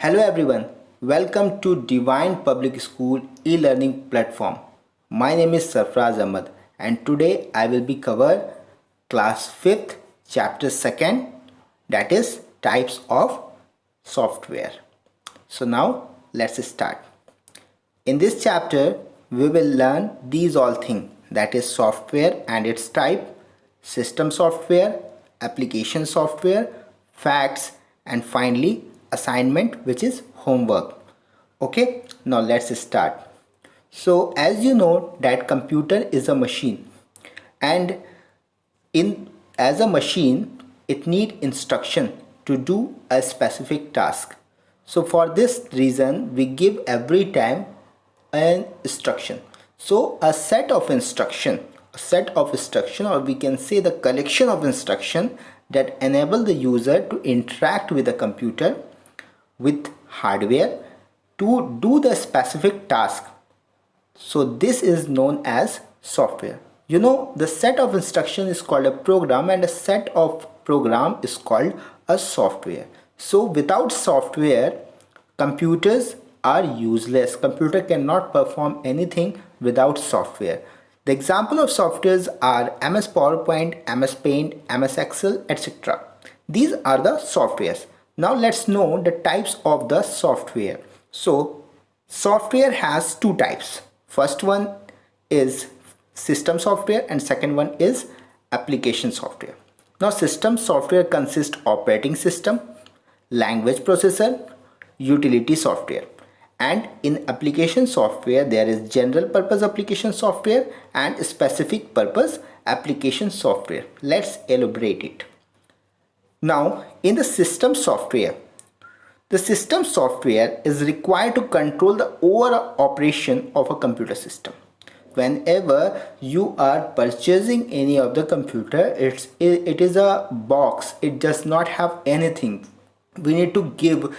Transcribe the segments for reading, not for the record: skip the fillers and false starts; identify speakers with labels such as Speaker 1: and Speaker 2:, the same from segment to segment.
Speaker 1: Hello everyone, welcome to Divine Public School e-learning platform. My name is Sarfraz Ahmad and today I will be cover class 5th chapter 2nd, that is types of software. So now let's start. In this chapter we will learn these all things, that is software and its type, system software, application software, facts, and finally assignment, which is homework. Okay, now let's start. So as you know that computer is a machine, and in as a machine it need instruction to do a specific task. So for this reason we give every time an instruction. So a set of instruction, or we can say the collection of instruction that enable the user to interact with the computer, with hardware, to do the specific task. So this is known as software. You know, the set of instruction is called a program and a set of program is called a software. So without software, computers are useless. Computer cannot perform anything without software. The example of softwares are MS PowerPoint, MS Paint, MS Excel, etc. These are the softwares. Now let's know the types of the software. So software has two types. First one is system software and second one is application software. Now system software consists operating system, language processor, utility software, and in application software there is general purpose application software and specific purpose application software. Let's elaborate it. Now in the system software is required to control the overall operation of a computer system. Whenever you are purchasing any of the computer, it is a box. It does not have anything. We need to give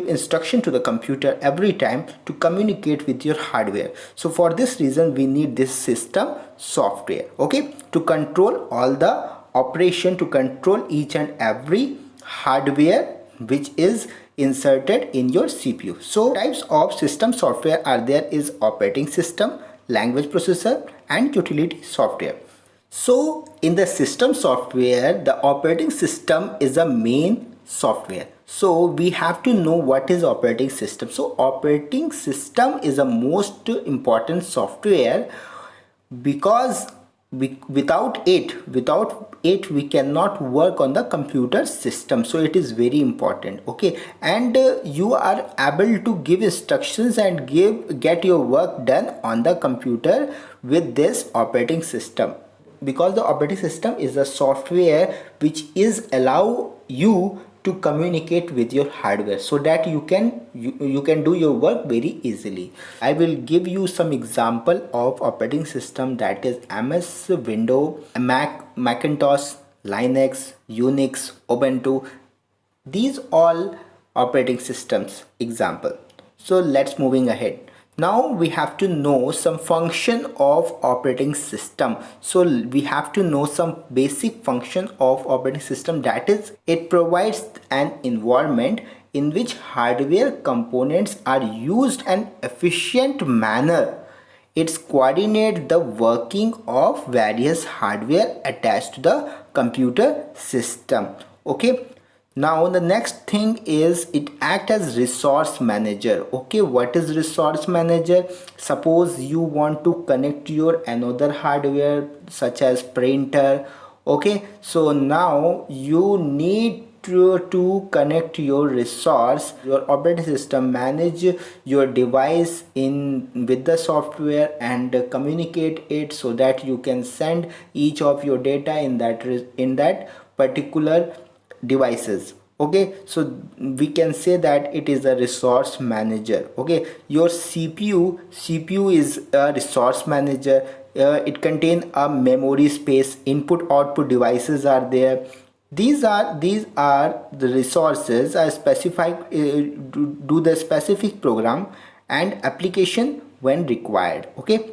Speaker 1: instruction to the computer every time to communicate with your hardware. So for this reason we need this system software, okay, to control all the operation, to control each and every hardware which is inserted in your CPU. So types of system software are there is operating system, language processor, and utility software. So in the system software, the operating system is a main software. So we have to know what is operating system. So operating system is a most important software because without it we cannot work on the computer system. So it is very important, okay, and you are able to give instructions and get your work done on the computer with this operating system, because the operating system is a software which is allow you to communicate with your hardware so that you can do your work very easily. I will give you some example of operating system, that is MS Windows, Macintosh, Linux, Unix, Ubuntu. These all operating systems example. So let's moving ahead. Now we have to know some function of operating system. So we have to know some basic function of operating system, that is it provides an environment in which hardware components are used in an efficient manner. It coordinates the working of various hardware attached to the computer system, okay. Now the next thing is it acts as resource manager. Okay, what is resource manager? Suppose you want to connect your another hardware such as printer, okay, so now you need to connect your resource. Your operating system manage your device in with the software and communicate it so that you can send each of your data in that particular devices, okay. So we can say that it is a resource manager, okay. Your CPU is a resource manager. It contains a memory space, input output devices are there. These are the resources are specified do the specific program and application when required, okay.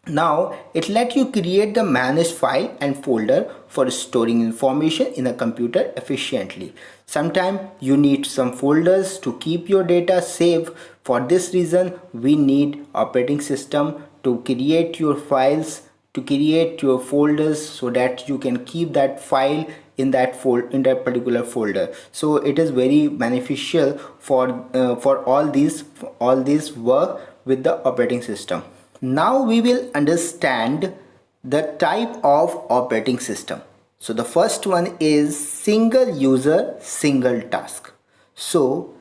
Speaker 1: Now it let you create the managed file and folder for storing information in a computer efficiently. Sometimes you need some folders to keep your data safe. For this reason, we need operating system to create your files, to create your folders, so that you can keep that file in that particular folder. So it is very beneficial for all these work with the operating system. Now we will understand the type of operating system. So the first one is single user, single task. So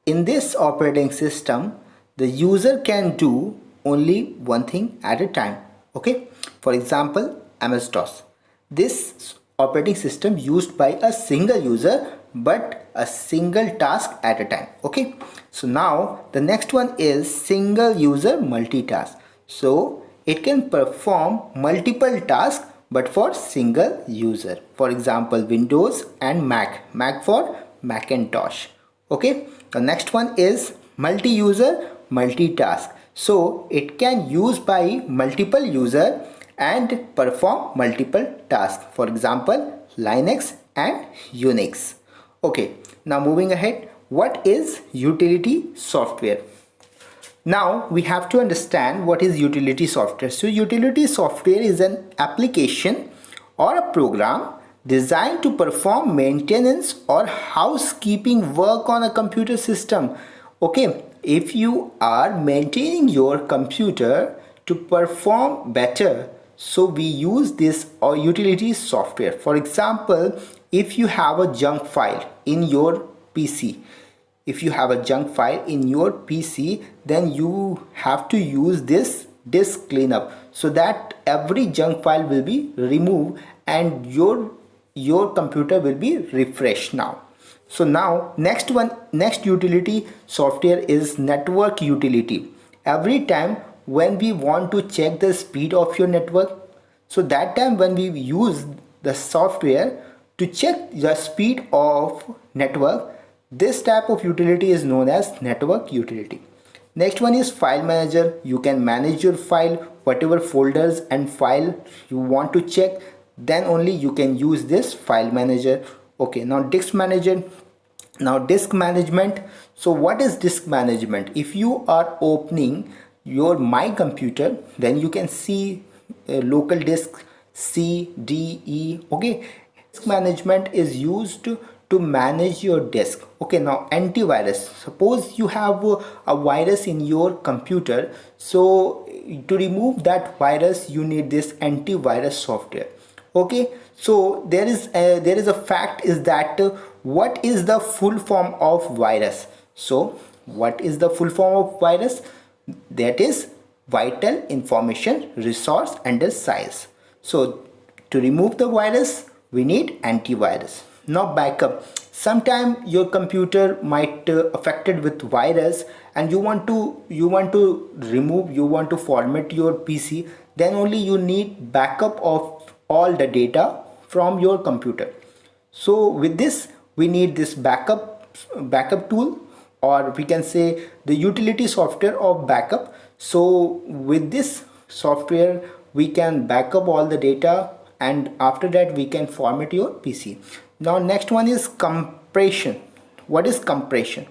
Speaker 1: in this operating system, the user can do only one thing at a time. Okay. For example, MS-DOS. This operating system used by a single user but a single task at a time. Okay. So now the next one is single user multitask. So it can perform multiple tasks but for single user. For example, Windows and Mac for Macintosh. Okay. The next one is multi-user multitask. So it can use by multiple user and perform multiple tasks. For example, Linux and Unix. Okay. Now moving ahead, what is utility software? Now we have to understand what is utility software. So utility software is an application or a program designed to perform maintenance or housekeeping work on a computer system. Okay, if you are maintaining your computer to perform better, so we use this or utility software. For example, if you have a junk file in your PC, then you have to use this disk cleanup, so that every junk file will be removed and your computer will be refreshed now. So now next utility software is network utility. Every time when we want to check the speed of your network, so that time when we use the software to check the speed of network, this type of utility is known as network utility. Next one is file manager. You can manage your file, whatever folders and file you want to check, then only you can use this file manager. Okay, now disk manager. Now disk management. So what is disk management? If you are opening your My Computer, then you can see local disk C, D, E. Okay, disk management is used to manage your disk. Okay, now antivirus. Suppose you have a virus in your computer, so to remove that virus you need this antivirus software. Okay, so there is a fact is that what is the full form of virus? So what is the full form of virus? That is vital information resource under size. So to remove the virus we need antivirus. Now backup. Sometime your computer might affected with virus and you want to remove, you want to format your PC, then only you need backup of all the data from your computer. So with this we need this backup tool, or we can say the utility software of backup. So with this software we can backup all the data and after that we can format your PC. Now next one is compression. What is compression?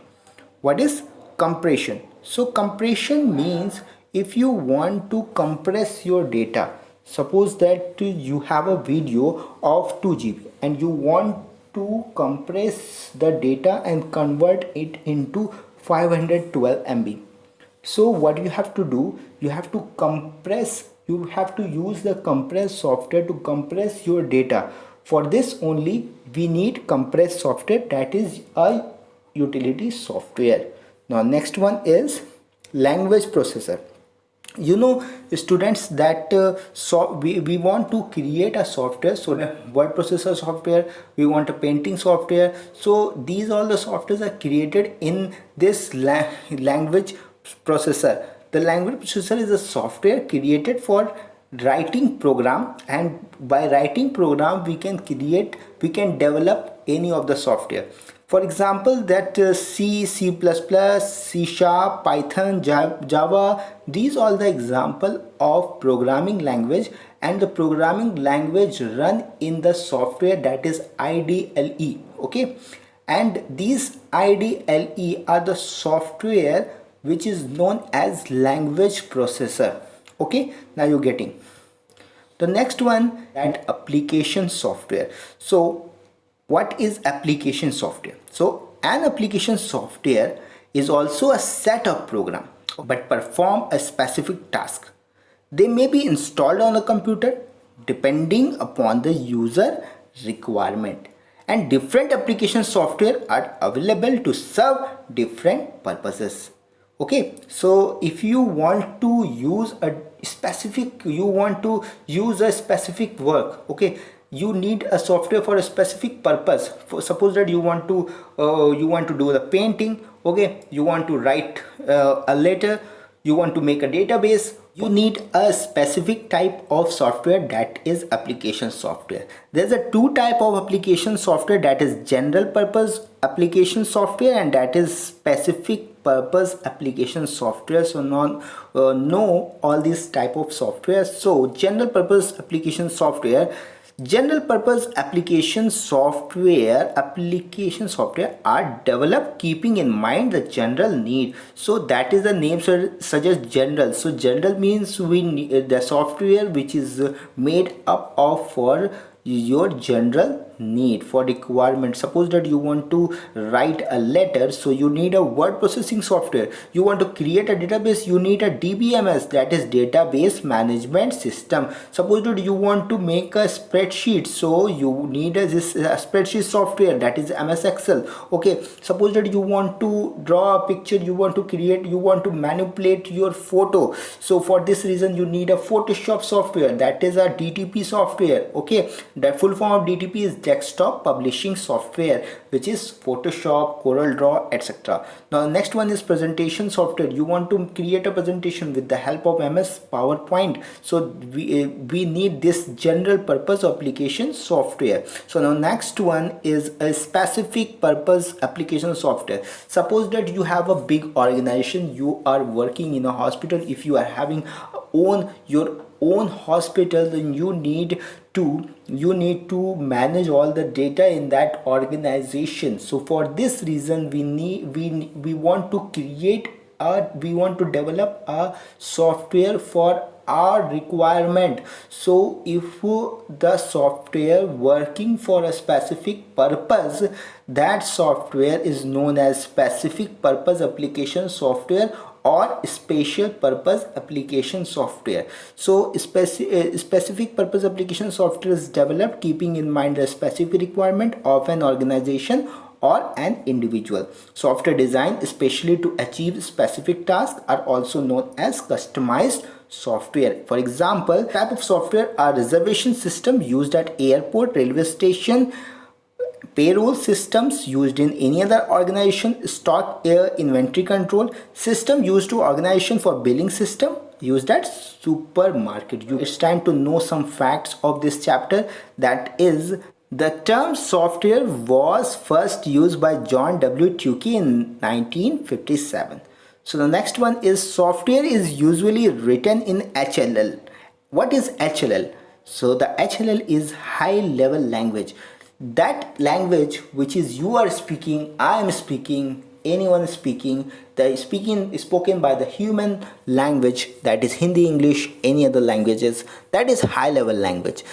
Speaker 1: So compression means if you want to compress your data, suppose that you have a video of 2 GB and you want to compress the data and convert it into 512 MB. So what you have to do, you have to use the compress software to compress your data. For this only we need compress software, that is a utility software. Now next one is language processor. You know students that we want to create a software, so word processor software, we want a painting software. So these all the softwares are created in this language processor. The language processor is a software created for writing program, and by writing program we can develop any of the software. For example, that C, C++, C Sharp, Python, Java, these all the example of programming language, and the programming language run in the software that is IDLE. Okay, and these IDLE are the software which is known as language processor. Okay, now you're getting. The next one, that application software. So what is application software? So an application software is also a set of program but perform a specific task. They may be installed on a computer depending upon the user requirement, and different application software are available to serve different purposes. Okay, so if you want to use a specific, you want to use a specific work, okay, you need a software for a specific purpose. For suppose that you want to do the painting, okay, you want to write a letter, you want to make a database, you need a specific type of software, that is application software. There's a two type of application software, that is general purpose application software and that is specific purpose application software. So know all these type of software. So general purpose application software, application software are developed keeping in mind the general need. So that is the name suggests general. So general means we need the software which is made up of for your general need, for requirement. Suppose that you want to write a letter, so you need a word processing software. You want to create a database, you need a DBMS, that is database management system. Suppose that you want to make a spreadsheet, so you need this spreadsheet software, that is MS Excel. Okay, suppose that you want to draw a picture, you want to manipulate your photo, so for this reason you need a Photoshop software, that is a DTP software. Okay, the full form of DTP is desktop publishing software, which is Photoshop, CorelDRAW, etc. Now next one is presentation software. You want to create a presentation with the help of MS PowerPoint, so we need this general purpose application software. So now next one is a specific purpose application software. Suppose that you have a big organization, you are working in a hospital. If you are having your own hospital, then you need to manage all the data in that organization. So for this reason we want to develop a software for our requirement. So if the software working for a specific purpose, that software is known as specific purpose application software or special purpose application software. So specific purpose application software is developed keeping in mind the specific requirement of an organization or an individual. Software design especially to achieve specific tasks are also known as customized software. For example, type of software are reservation system used at airport, railway station, payroll systems used in any other organization, stock air inventory control system used to organization for billing system used at supermarket. It's time to know some facts of this chapter. That is, the term software was first used by John W. Tukey in 1957. So the next one is software is usually written in HLL. What is HLL? So the HLL is high level language. That language which is you are speaking, I am speaking, anyone is speaking, the speaking is spoken by the human language, that is Hindi, English, any other languages, that is high level language.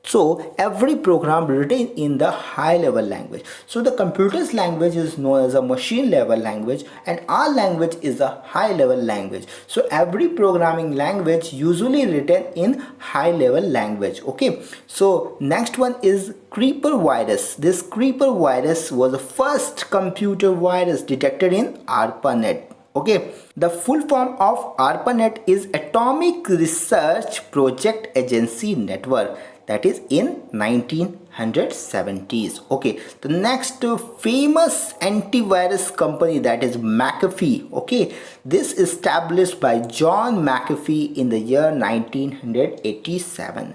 Speaker 1: So every program written in the high level language. So the computer's language is known as a machine level language and our language is a high level language. So every programming language usually written in high level language. Okay, so next one is Creeper virus. This Creeper virus was the first computer virus detected in ARPANET. Okay, the full form of ARPANET is Atomic Research Project Agency Network, that is in 1970s. Okay, the next famous antivirus company, that is McAfee. Okay, this is established by John McAfee in the year 1987.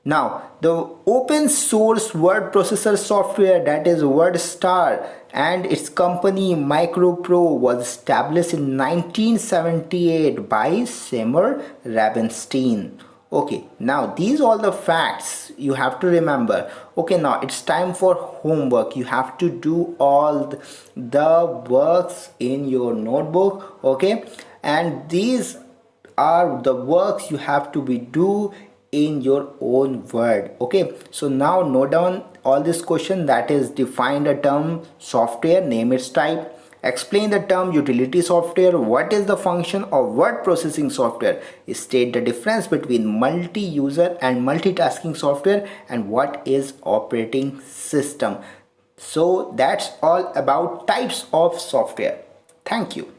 Speaker 1: Now the open source word processor software, that is WordStar, and its company MicroPro was established in 1978 by Seymour Ravenstein. Okay, now these all the facts you have to remember. Okay, now it's time for homework. You have to do all the works in your notebook. Okay, and these are the works you have to be do in your own word. Okay, so now note down all this question, that is define the term software, name its type, explain the term utility software, what is the function of word processing software, state the difference between multi-user and multitasking software, and what is operating system. So that's all about types of software. Thank you.